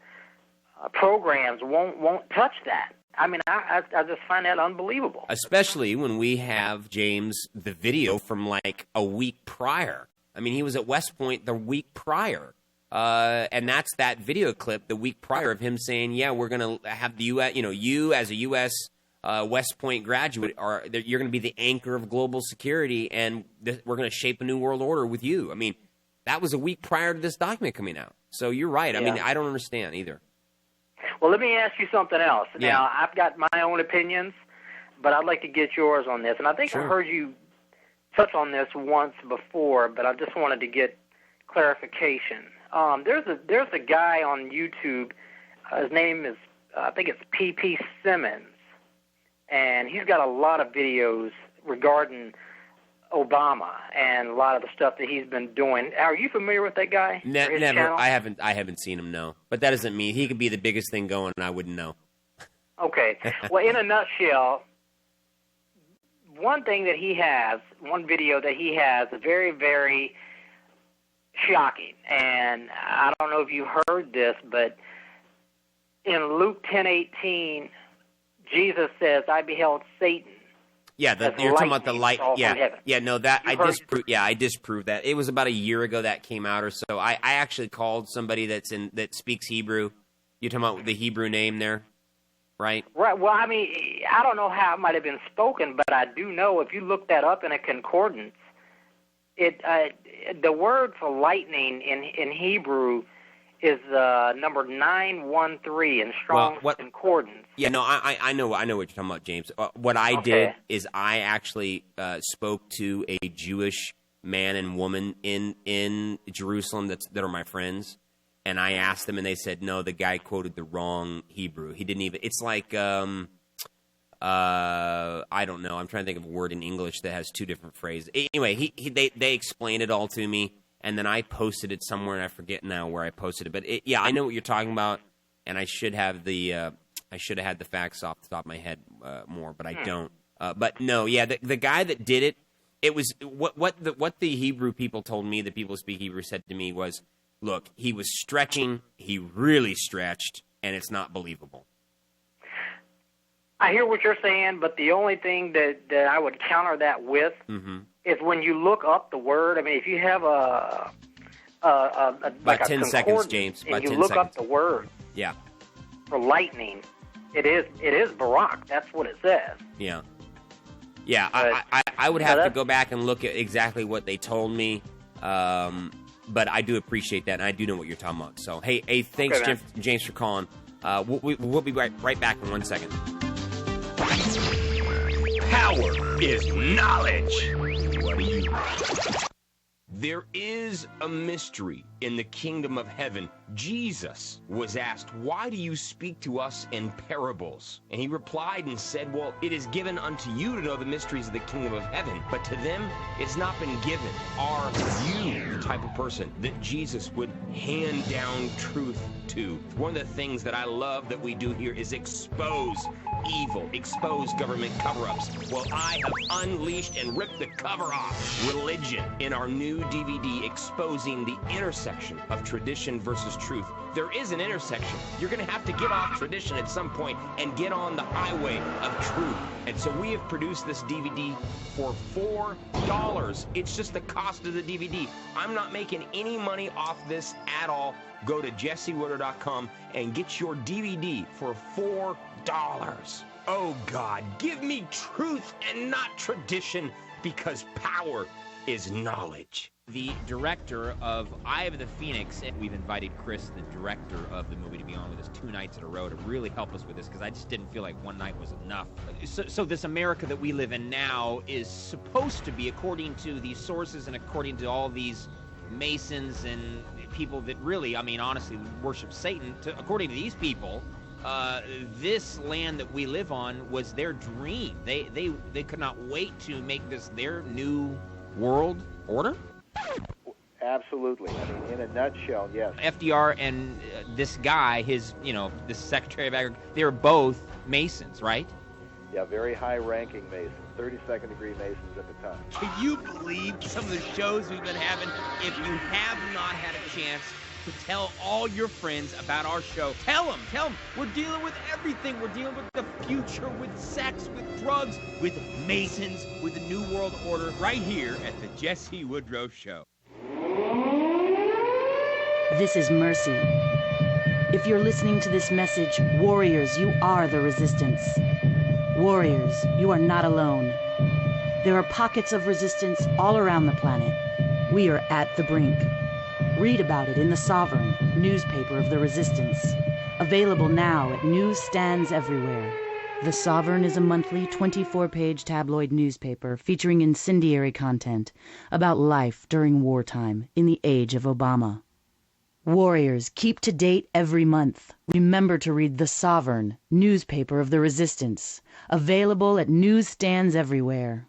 Q: programs won't touch that. I mean, I just find that unbelievable.
A: Especially when we have, James, the video from like a week prior. I mean, he was at West Point the week prior. And that's that video clip the week prior of him saying, yeah, we're going to have the U.S., you as a U.S. West Point graduate, you're going to be the anchor of global security, and we're going to shape a new world order with you. I mean, that was a week prior to this document coming out. So you're right. I mean, I don't understand either.
Q: Well, let me ask you something else.
A: Yeah.
Q: Now, I've got my own opinions. but I'd like to get yours on this. And I think I heard you touch on this once before, but I just wanted to get clarification. There's a guy on YouTube. His name is, I think it's P.P. Simmons, and he's got a lot of videos regarding Obama and a lot of the stuff that he's been doing. Are you familiar with that guy?
A: Never.
Q: Channel?
A: I haven't seen him. No, but that doesn't mean he could be the biggest thing going, and I wouldn't know.
Q: Okay. Well, in a nutshell, one thing that he has, one video that he has, is very, very shocking. And I don't know if you heard this, but in Luke 10:18, Jesus says, "I beheld Satan."
A: Yeah, you're talking about the light.
Q: Yeah,
A: no, that I disproved that. It was about a year ago that came out or so. I actually called somebody that speaks Hebrew. You're talking about the Hebrew name there, right?
Q: Right. Well, I mean, I don't know how it might have been spoken, but I do know if you look that up in a concordance, the word for lightning in Hebrew is number 913 in Strong's Concordance.
A: Yeah, no, I know what you're talking about, James. What I did is I actually spoke to a Jewish man and woman in Jerusalem that are my friends, and I asked them, and they said, no, the guy quoted the wrong Hebrew. He didn't even. It's like I don't know. I'm trying to think of a word in English that has two different phrases. Anyway, they explained it all to me. And then I posted it somewhere, and I forget now where I posted it. But I know what you're talking about, and I should have had the facts off the top of my head more, but I don't. But no, the guy that did it, it was what the Hebrew people told me. The people who speak Hebrew said to me was, "Look, he was stretching. He really stretched, and it's not believable."
Q: I hear what you're saying, but the only thing that I would counter that with is when you look up the word. I mean, if you have
A: about 10 seconds, James.
Q: And you look up the word, for lightning, it is Barak. That's what it says.
A: Yeah. I would have to go back and look at exactly what they told me, but I do appreciate that, and I do know what you're talking about. So hey, thanks, James, for calling. We'll be right back in 1 second.
M: Power is knowledge. What do you?
B: There is a mystery in the kingdom of heaven. Jesus was asked, "Why do you speak to us in parables?" And he replied and said, "Well, it is given unto you to know the mysteries of the kingdom of heaven, but to them it's not been given." Are you the type of person that Jesus would hand down truth to? One of the things that I love that we do here is expose evil, expose government cover-ups. Well, I have unleashed and ripped the cover off religion in our new DVD, exposing the intersection of tradition versus truth. There is an intersection. You're going to have to get off tradition at some point and get on the highway of truth. And so we have produced this DVD for $4. It's just the cost of the DVD. I'm not making any money off this at all. Go to jessewoodrow.com and get your DVD for $4. Oh God, give me truth and not tradition, because power is knowledge. The director of Eye of the Phoenix, and we've invited Chris, the director of the movie, to be on with us 2 nights in a row to really help us with this, because I just didn't feel like one night was enough. So this America that we live in now is supposed to be, according to these sources and according to all these Masons and people that really, I mean, honestly, worship Satan, according to these people, this land that we live on was their dream. They could not wait to make this their new world order.
K: Absolutely. I mean, in a nutshell, yes.
B: FDR and this guy, this Secretary of Agriculture, they're both Masons, right?
K: Yeah, very high-ranking Masons, 32nd degree Masons at the time.
B: Can you believe some of the shows we've been having? If you have not had a chance to tell all your friends about our show, tell them. We're dealing with everything. We're dealing with the future, with sex, with drugs, with Masons, with the New World Order, right here at the Jesse Woodrow Show.
R: This is Mercy. If you're listening to this message, warriors, you are the resistance. Warriors, you are not alone. There are pockets of resistance all around the planet. We are at the brink. Read about it in The Sovereign, newspaper of the resistance. Available now at newsstands everywhere. The Sovereign is a monthly 24-page tabloid newspaper featuring incendiary content about life during wartime in the age of Obama. Warriors, keep to date every month. Remember to read The Sovereign, newspaper of the resistance, available at newsstands everywhere.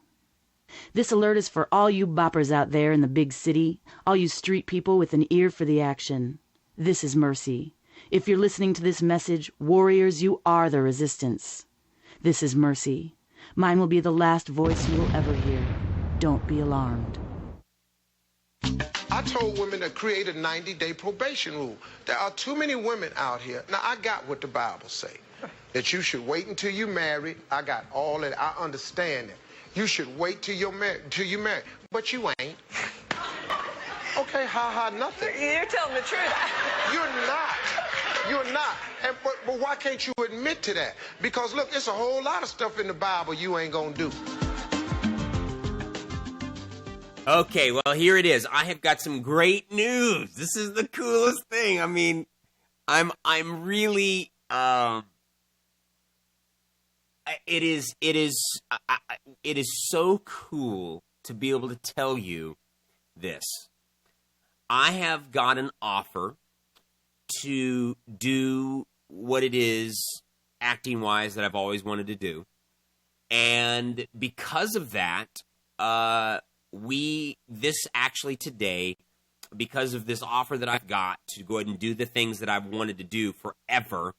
R: This alert is for all you boppers out there in the big city, all you street people with an ear for the action. This is Mercy. If you're listening to this message, warriors, you are the resistance. This is Mercy. Mine will be the last voice you will ever hear. Don't be alarmed.
S: I told women to create a 90-day probation rule. There are too many women out here. Now, I got what the Bible say, that you should wait until you're married. I got all that. I understand it. You should wait till you're married, but you ain't. Okay, nothing.
T: You're telling the truth.
S: You're not. You're not. But why can't you admit to that? Because, look, it's a whole lot of stuff in the Bible you ain't gonna do.
A: Okay, well, here it is. I have got some great news. This is the coolest thing. I mean, I'm really, it is so cool to be able to tell you this. I have got an offer to do what it is acting-wise that I've always wanted to do. And because of that, today, because of this offer that I've got to go ahead and do the things that I've wanted to do forever,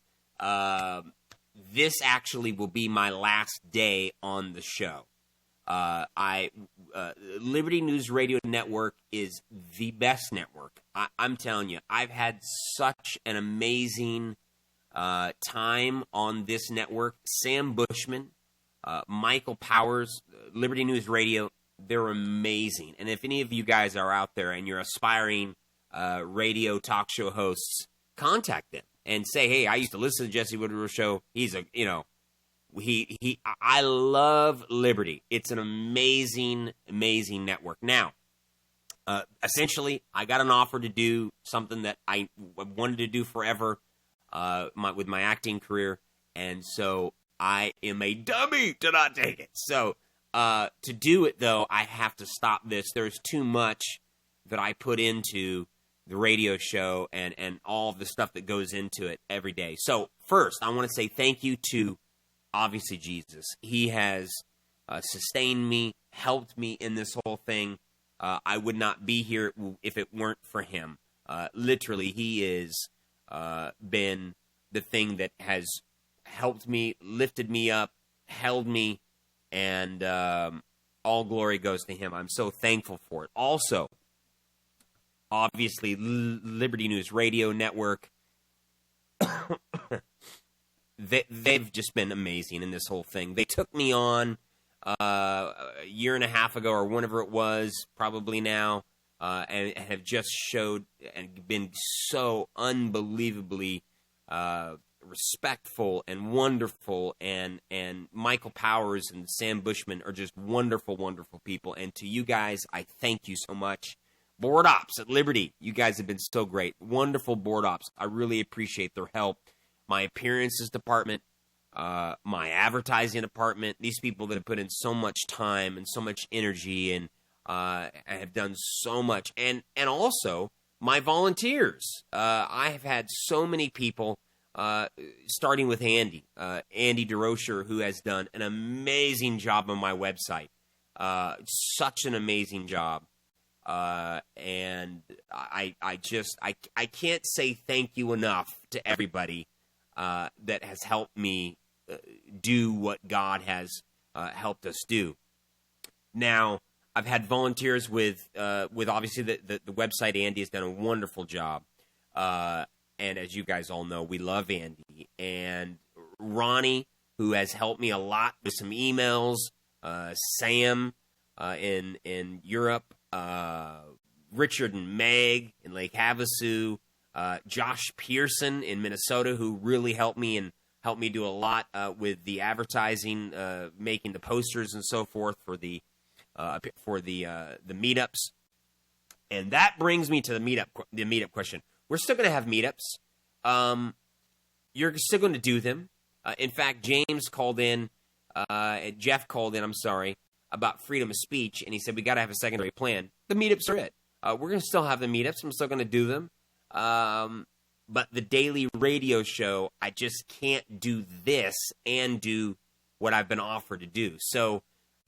A: this actually will be my last day on the show. Liberty News Radio Network is the best network. I'm telling you, I've had such an amazing time on this network. Sam Bushman, Michael Powers, Liberty News Radio, they're amazing. And if any of you guys are out there and you're aspiring radio talk show hosts, contact them and say, hey, I used to listen to Jesse Woodrow show. He's a, I love Liberty. It's an amazing, amazing network. Now, essentially, I got an offer to do something that I wanted to do forever with my acting career, and so I am a dummy to not take it. So to do it, though, I have to stop this. There's too much that I put into the radio show and all of the stuff that goes into it every day. So first, I want to say thank you to, obviously, Jesus. He has sustained me, helped me in this whole thing. I would not be here if it weren't for him. Literally, he is been the thing that has helped me, lifted me up, held me, and all glory goes to him. I'm so thankful for it. Also, obviously, Liberty News Radio Network, they've just been amazing in this whole thing. They took me on a year and a half ago, or whenever it was, probably now, and have just showed and been so unbelievably respectful and wonderful, and Michael Powers and Sam Bushman are just wonderful, wonderful people. And to you guys, I thank you so much. Board Ops at Liberty, you guys have been so great. Wonderful Board Ops. I really appreciate their help. My appearances department, my advertising department, these people that have put in so much time and so much energy and have done so much. And also, my volunteers. I have had so many people, starting with Andy DeRocher, who has done an amazing job on my website. Such an amazing job. And I can't say thank you enough to everybody that has helped me do what God has helped us do. Now, I've had volunteers with obviously the website. Andy has done a wonderful job. And as you guys all know, we love Andy. And Ronnie, who has helped me a lot with some emails. Sam in Europe. Richard and Meg in Lake Havasu. Josh Pearson in Minnesota, who really helped me do a lot with the advertising, making the posters and so forth for the meetups. And that brings me to the meetup question. We're still going to have meetups. You're still going to do them. In fact, James called in, Jeff called in, I'm sorry, about freedom of speech, and he said we got to have a secondary plan. The meetups are it. We're going to still have the meetups. I'm still going to do them. But the daily radio show, I just can't do this and do what I've been offered to do. So,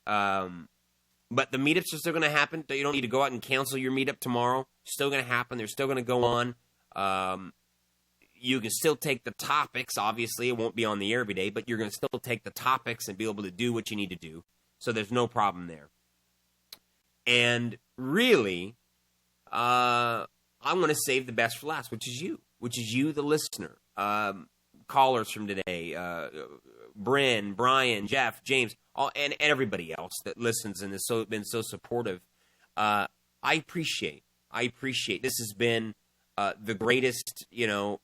A: but the meetups are still going to happen. You don't need to go out and cancel your meetup tomorrow. It's still going to happen. They're still going to go on. You can still take the topics. Obviously, it won't be on the air every day, but you're going to still take the topics and be able to do what you need to do. So there's no problem there. And really, I want to save the best for last, which is you, the listener. Callers from today, Bryn, Brian, Jeff, James, and everybody else that listens and has been so supportive. I appreciate. This has been the greatest, 2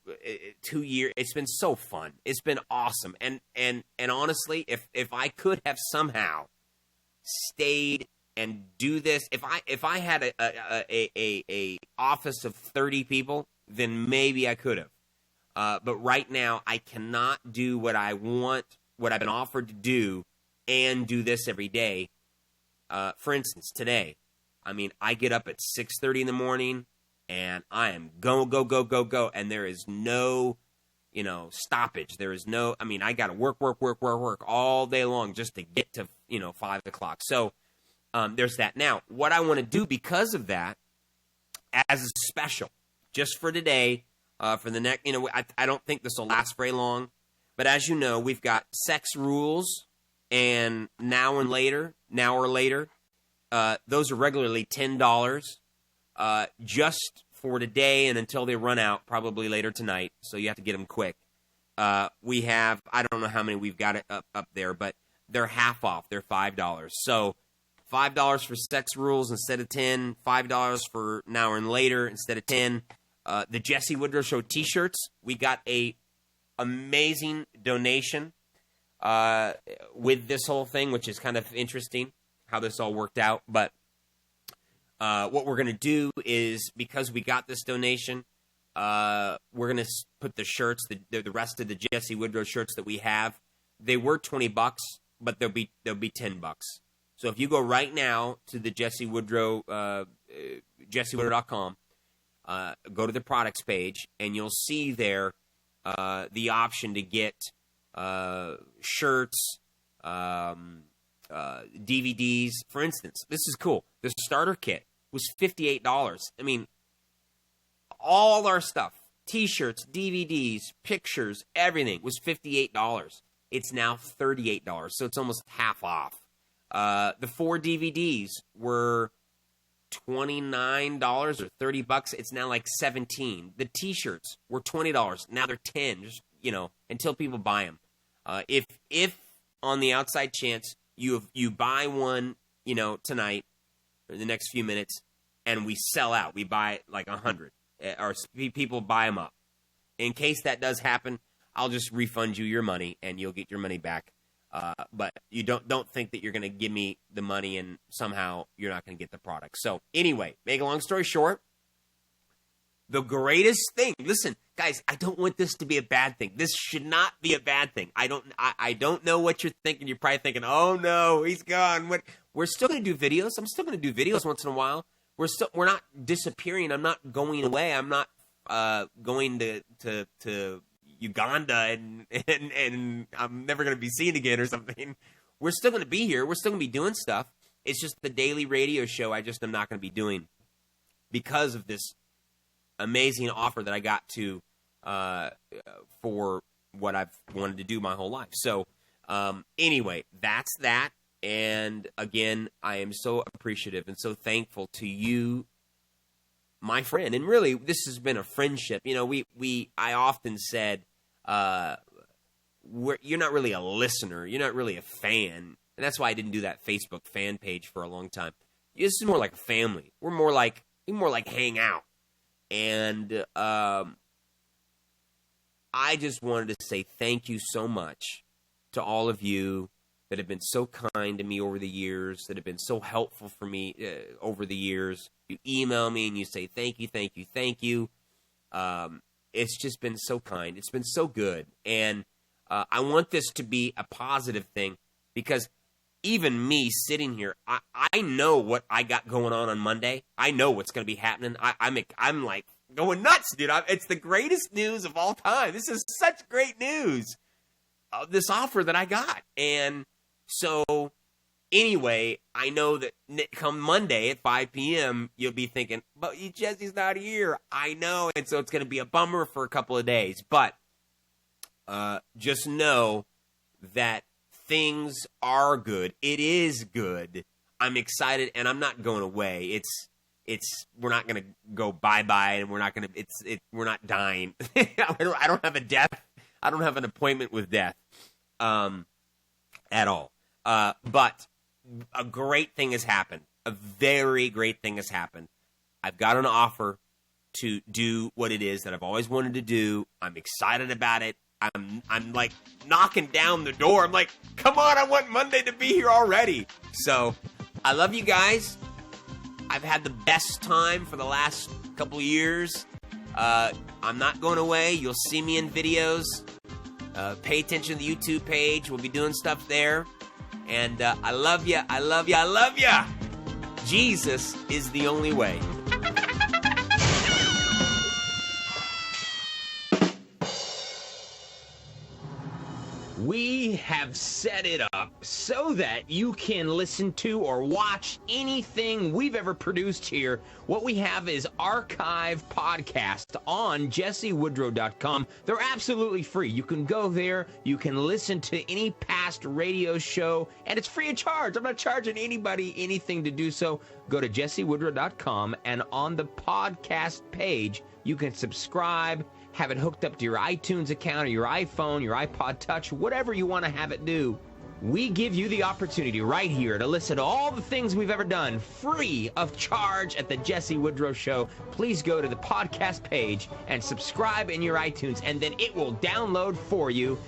A: years. It's been so fun. It's been awesome. And honestly, if I could have somehow stayed and do this, if I had a office of 30 people, then maybe I could have. But right now, I cannot do what I want, what I've been offered to do, and do this every day. For instance, today, I get up at 6:30 in the morning, and I am go, and there is no, stoppage. There is no, I got to work all day long just to get to, 5 o'clock. So there's that. Now, what I want to do because of that, as a special, just for today, for the next, I don't think this will last very long, but as you know, we've got sex rules and now or later. Those are regularly $10, just for today and until they run out, probably later tonight. So you have to get them quick. We have, I don't know how many we've got up there, but they're half off. They're $5. So $5 for sex rules instead of $10, $5 for now and later instead of $10. The Jesse Woodrow Show T-shirts, we got a amazing donation with this whole thing, which is kind of interesting how this all worked out. But what we're going to do is, because we got this donation, we're going to put the shirts, the rest of the Jesse Woodrow shirts that we have. They were $20, but they'll be $10. So if you go right now to the Jesse Woodrow, JesseWoodrow.com, go to the products page, and you'll see there the option to get shirts, DVDs. For instance, this is cool. The starter kit was $58. All our stuff, T-shirts, DVDs, pictures, everything was $58. It's now $38, so it's almost half off. The 4 DVDs were $29 or $30. It's now like $17. The T-shirts were $20. Now they're $10. Just, until people buy them. If on the outside chance you buy one, tonight or the next few minutes, and we sell out, we buy like 100, or people buy them up. In case that does happen, I'll just refund you your money, and you'll get your money back. But you don't think that you're going to give me the money and somehow you're not going to get the product. So anyway, make a long story short, the greatest thing. Listen, guys, I don't want this to be a bad thing. This should not be a bad thing. I don't know what you're thinking. You're probably thinking, "Oh no, he's gone." What? We're still going to do videos. I'm still going to do videos once in a while. We're not disappearing. I'm not going away. I'm not going to Uganda and I'm never going to be seen again or something. We're still going to be here. We're still going to be doing stuff. It's just the daily radio show I just am not going to be doing because of this amazing offer that I got to for what I've wanted to do my whole life. So anyway, that's that. And again, I am so appreciative and so thankful to you, my friend. And really, this has been a friendship. I often said, you're not really a listener. You're not really a fan. And that's why I didn't do that Facebook fan page for a long time. This is more like a family. We're more like hang out. And I just wanted to say thank you so much to all of you that have been so kind to me over the years, that have been so helpful for me over the years. You email me and you say thank you, thank you, thank you. It's just been so kind. It's been so good. And I want this to be a positive thing because even me sitting here, I know what I got going on Monday. I know what's going to be happening. I'm like going nuts, dude. It's the greatest news of all time. This is such great news. This offer that I got. And so anyway, I know that come Monday at 5 p.m., you'll be thinking, but Jesse's not here. I know. And so it's going to be a bummer for a couple of days. But just know that things are good. It is good. I'm excited, and I'm not going away. We're not going to go bye-bye, and we're not dying. I don't have a death. I don't have an appointment with death at all. But a great thing has happened. A very great thing has happened. I've got an offer to do what it is that I've always wanted to do. I'm excited about it. I'm like knocking down the door. I'm like, come on, I want Monday to be here already. So I love you guys. I've had the best time for the last couple of years. I'm not going away. You'll see me in videos. Pay attention to the YouTube page. We'll be doing stuff there. And I love you. I love you. I love you. Jesus is the only way.
B: We have set it up so that you can listen to or watch anything we've ever produced here. What we have is archive podcasts on jessewoodrow.com. They're absolutely free. You can go there, you can listen to any past radio show, and it's free of charge. I'm not charging anybody anything to do so. Go to jessewoodrow.com, and on the podcast page, you can subscribe, have it hooked up to your iTunes account or your iPhone, your iPod Touch, whatever you want to have it do. We give you the opportunity right here to listen to all the things we've ever done free of charge at the Jesse Woodrow Show. Please go to the podcast page and subscribe in your iTunes, and then it will download for you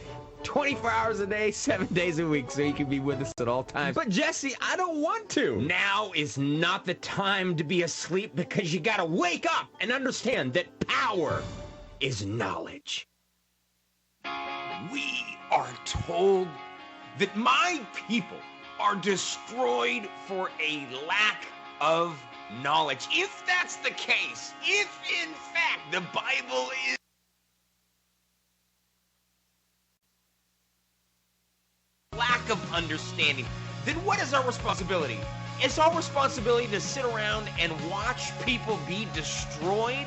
B: 24 hours a day, 7 days a week, so you can be with us at all times. But Jesse, I don't want to. Now is not the time to be asleep, because you got to wake up and understand that power is knowledge. We are told that my people are destroyed for a lack of knowledge. If that's the case, if in fact the Bible is lack of understanding, then what is our responsibility? Is our responsibility to sit around and watch people be destroyed?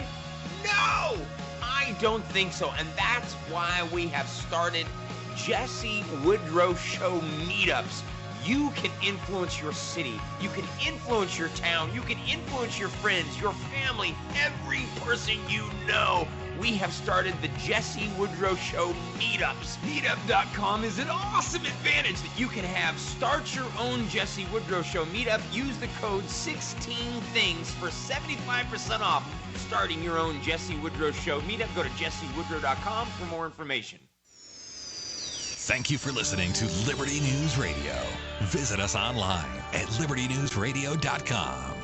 B: No! I don't think so, and that's why we have started Jesse Woodrow Show meetups. You can influence your city, you can influence your town, you can influence your friends, your family, every person you know. We have started the Jesse Woodrow Show meetups. Meetup.com is an awesome advantage that you can have. Start your own Jesse Woodrow Show meetup. Use the code 16things for 75% off starting your own Jesse Woodrow Show meetup. Go to jessewoodrow.com for more information.
G: Thank you for listening to Liberty News Radio. Visit us online at libertynewsradio.com.